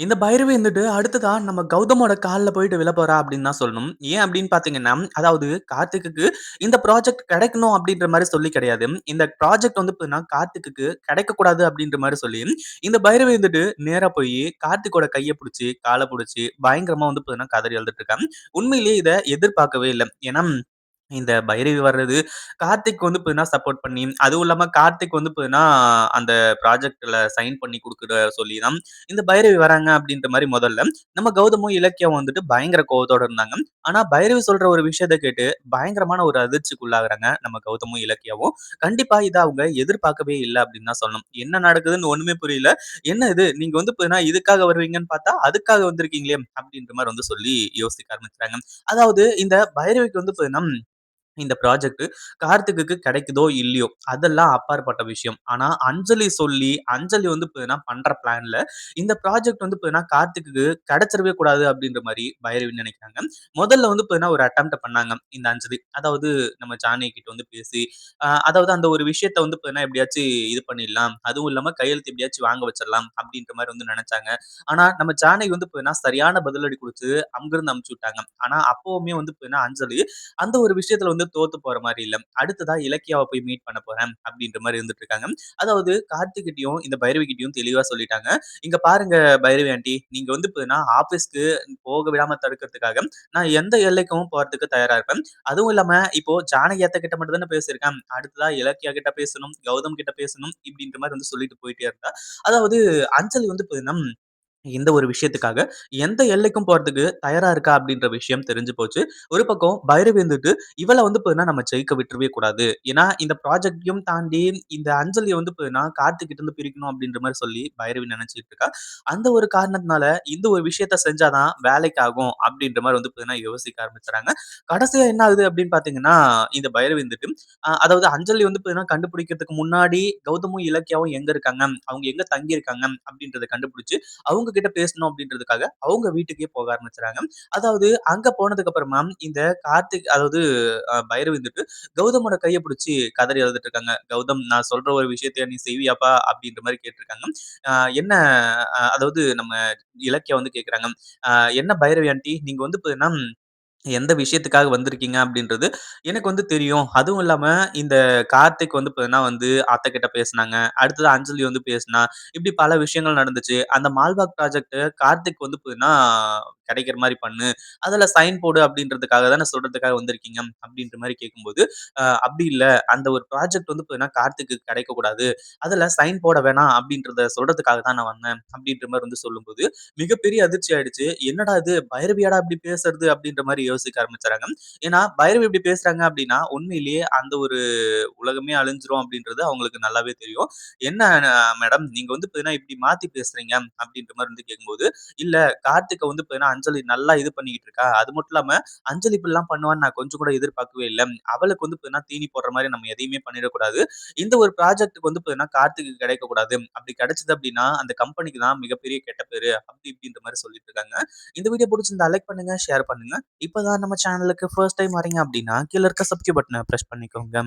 இந்த பைரவி வந்துட்டு அடுத்ததா நம்ம கௌதமோட கால்ல போயிட்டு விழப்போறா அப்படின்னு தான் சொல்லணும். ஏன் அப்படின்னு பார்த்தீங்கன்னா, அதாவது கார்த்திக்குக்கு இந்த ப்ராஜெக்ட் கிடைக்கணும் அப்படின்ற மாரி சொல்லி கிடையாது. இந்த ப்ராஜெக்ட் வந்து பார்த்தீங்கன்னா, கார்த்திக்குக்கு கிடைக்கக்கூடாது அப்படின்ற மாரி சொல்லி, இந்த பைரவி வந்துட்டு நேரா போயி கார்த்திக்கோட கைய புடிச்சு, கால புடிச்சு பயங்கரமா வந்து பார்த்தீங்கன்னா, கதறி அழுதுட்டு இருக்கா. உண்மையிலேயே இத எதிர்பார்க்கவே இல்ல. ஏன்னா இந்த பைரவி வர்றது, கார்த்திக் வந்து பார்த்தீங்கன்னா சப்போர்ட் பண்ணி, அதுவும் இல்லாம கார்த்திக் வந்து பார்த்தீங்கன்னா, அந்த ப்ராஜெக்ட்ல சைன் பண்ணி குடுக்குற சொல்லி தான், இந்த பைரவி வராங்க அப்படின்ற மாரி முதல்ல, நம்ம கௌதமும், இலக்கியாவும் வந்துட்டு பயங்கர கோவத்தோட இருந்தாங்க. ஆனா பைரவி சொல்ற ஒரு விஷயத்த கேட்டு, பயங்கரமான ஒரு அதிர்ச்சிக்கு உள்ளாகுறாங்க, நம்ம கௌதமும், இலக்கியாவும். கண்டிப்பா இத அவங்க எதிர்பார்க்கவே இல்ல அப்படின்னு தான் சொல்லணும். என்ன நடக்குதுன்னு ஒண்ணுமே புரியல. என்ன இது? நீங்க வந்து பார்த்தீங்கன்னா, இதுக்காக வருவீங்கன்னு பார்த்தா, அதுக்காக வந்திருக்கீங்களே! அப்படின்ற மாரி வந்து சொல்லி யோசிக்க ஆரம்பிச்சுட்டாங்க. அதாவது இந்த பைரவிக்கு வந்து பார்த்தீங்கன்னா இந்த ப்ராஜெக்ட் கார்த்திக்குக்கு கிடைக்குதோ இல்லையோ, அதெல்லாம் அப்பாற்பட்ட விஷயம். ஆனா அஞ்சலி சொல்லி, அஞ்சலி வந்து பார்த்தீங்கன்னா பண்ற பிளான்ல இந்த ப்ராஜெக்ட் வந்து பார்த்தீங்கன்னா கார்த்திக்குக்கு கிடைச்சிறவே கூடாது அப்படின்ற மாரி பைரவி நினைக்கிறாங்க. முதல்ல வந்து பார்த்தீங்கன்னா ஒரு அட்டெம்ப்ட் பண்ணாங்க இந்த அஞ்சலி. அதாவது நம்ம ஜானகி கிட்ட வந்து பேசி, அதாவது அந்த ஒரு விஷயத்த வந்து பார்த்தீங்கன்னா எப்படியாச்சும் இது பண்ணிடலாம். அதுவும் இல்லாம கையெழுத்து எப்படியாச்சும் வாங்க வச்சிடலாம் அப்படின்ற மாரி வந்து நினைச்சாங்க. ஆனா நம்ம ஜானகி வந்து பார்த்தீங்கன்னா சரியான பதிலடி குடுத்து அங்கிருந்து அனுப்பிச்சு விட்டாங்க. ஆனா அப்பவுமே வந்து பார்த்தீங்கன்னா அஞ்சலி அந்த ஒரு விஷயத்துல வந்து தோத்து போற மாரி இல்ல. அடுத்ததா இலக்கியாவ போய் மீட் பண்ண போறேன் அப்படின்ற மாரி இருந்துட்டு இருக்காங்க. அதாவது கார்த்திகிட்டயும், இந்த பைரவி கிட்டயும் தெளிவா சொல்லிட்டாங்க. "இங்க பாருங்க பைரவி ஆன்ட்டி, நீங்க வந்து இப்ப ஆஃபீஸ்க்கு போக விடாம தடுக்கிறதுக்காக நான் எந்த எல்லைக்கும் போறதுக்கு தயாரா இருப்பேன். அதுவும் இல்லாம இப்போ ஜானகி அத்தை கிட்ட மட்டும் தானே பேசியிருக்கேன். அடுத்ததா இலக்கியா கிட்ட பேசணும், கௌதம் கிட்ட பேசணும்." இப்படின்ற மாரி வந்து சொல்லிட்டு போயிட்டே இருந்தா. அதாவது அஞ்சலி வந்து பார்த்தீங்கன்னா இந்த ஒரு விஷயத்துக்காக எந்த எல்லைக்கும் போறதுக்கு தயாரா இருக்கா அப்படின்ற விஷயம் தெரிஞ்சு போச்சு. ஒரு பக்கம் பைரவி வந்துட்டு இவள வந்து பார்த்தீங்கன்னா நம்ம ஜெயிக்க விட்டுறவே கூடாது. ஏன்னா இந்த ப்ராஜெக்ட்டையும் தாண்டி இந்த அஞ்சலிய வந்து பார்த்தீங்கன்னா கார்த்திக் கிட்ட இருந்து பிரிக்கணும் அப்படின்ற மாரி சொல்லி பைரவி நினைச்சுட்டு இருக்கா. அந்த ஒரு காரணத்தினால இந்த ஒரு விஷயத்த செஞ்சா தான் வேலைக்கு ஆகும் அப்படின்ற மாரி வந்து பார்த்தீங்கன்னா யோசிக்க ஆரம்பிச்சுறாங்க. கடைசியா என்ன ஆகுது அப்படின்னு பார்த்தீங்கன்னா, இந்த பைரவி வந்துட்டு அதாவது அஞ்சலி வந்து பார்த்தீங்கன்னா கண்டுபிடிக்கிறதுக்கு முன்னாடி கௌதமும், இலக்கியாவும் எங்க இருக்காங்க, அவங்க எங்க தங்கி இருக்காங்க அப்படின்றத கண்டுபிடிச்சு அவங்க கிட்ட பேசணும் அப்படின்றதுக்காக அவங்க வீட்டுக்கே போக ஆரம்பிச்சுறாங்க. அதாவது அங்க போனதுக்கு அப்புறமா இந்த கார்த்திக் அதாவது பைரவி வந்துட்டு கௌதமோட கைய புடிச்சு கதறி அழுதுட்டு இருக்காங்க. "கௌதம் நான் சொல்ற ஒரு விஷயத்த நீ செய்வியாப்பா?" அப்படின்ற மாரி கேட்டுருக்காங்க. என்ன அதாவது நம்ம இலக்கியா வந்து கேட்குறாங்க. "அ என்ன பைரவி ஆன்ட்டி நீங்க வந்து பார்த்தீங்கன்னா எந்த விஷயத்துக்காக வந்திருக்கீங்க அப்படின்றது எனக்கு வந்து தெரியும். அதுவும் இல்லாம இந்த கார்த்திக் வந்து பார்த்தீங்கன்னா வந்து அத்தைகிட்ட பேசுனாங்க. அடுத்தது அஞ்சலி வந்து பேசினா. இப்படி பல விஷயங்கள் நடந்துச்சு. அந்த மால்பாக் ப்ராஜெக்ட் கார்த்திக் வந்து பார்த்தீங்கன்னா கிடைக்கிற மாரி பண்ணு. அதுல சைன் போடு அப்படின்றதுக்காக தானே சொல்றதுக்காக வந்திருக்கீங்க அப்படின்ற மாரி கேட்கும்போது, அப்படி இல்ல. அந்த ஒரு ப்ராஜெக்ட் வந்து பார்த்தீங்கன்னா கார்த்திக்கு கிடைக்கக்கூடாது. அதுல சைன் போட வேணாம் அப்படின்றத சொல்றதுக்காக தான் நான் வந்தேன். அப்படின்ற மாரி வந்து சொல்லும்போது, மிகப்பெரிய அதிர்ச்சி ஆயிடுச்சு. என்னடா இது பைரவியாடா இப்படி பேசுறது அப்படின்ற மாரி யோசிக்க ஆரம்பிச்சுறாங்க. ஏன்னா பைரவி இப்படி பேசுறாங்க அப்படின்னா, உண்மையிலேயே அந்த ஒரு உலகமே அழிஞ்சிரும் அப்படின்றது அவங்களுக்கு நல்லாவே தெரியும். "என்ன மேடம் நீங்க வந்து பார்த்தீங்கன்னா இப்படி மாத்தி பேசுறீங்க" அப்படின்ற மாரி வந்து கேட்கும்போது, "இல்ல கார்த்திக்க வந்து பார்த்தீங்கன்னா அஞ்சலி நல்லா இது பண்ணிக்கிட்டு இருக்கா. அது மட்டும் இல்லாம அஞ்சலி இப்படிலாம் பண்ணுவான்னு நான் கொஞ்சம் கூட எதிர்பார்க்கவே இல்ல. அவளுக்கு வந்து பார்த்தீங்கன்னா தீனி போடுற மாரி நம்ம எதையுமே பண்ணிறக்கூடாது. இந்த ஒரு ப்ராஜெக்ட்க்கு வந்து பார்த்தீங்கன்னா கார்த்திக்கு கிடைக்கக்கூடாது. அப்படி கிடைச்சது அப்படின்னா அந்த கம்பெனிக்கு தான் மிகப்பெரிய கெட்ட பேரு." அப்படி இப்படின்ற மாரி சொல்லிட்டு இருக்காங்க. இந்த வீடியோ புடிச்சிருந்தா லைக் பண்ணுங்க, ஷேர் பண்ணுங்க. இப்ப தான் நம்ம சேனலுக்கு ஃபர்ஸ்ட் டைம் வரீங்க அப்படின்னா, கீழ இருக்க சப்ஸ்கிரைப் பட்டன பிரஸ் பண்ணிக்கோங்க.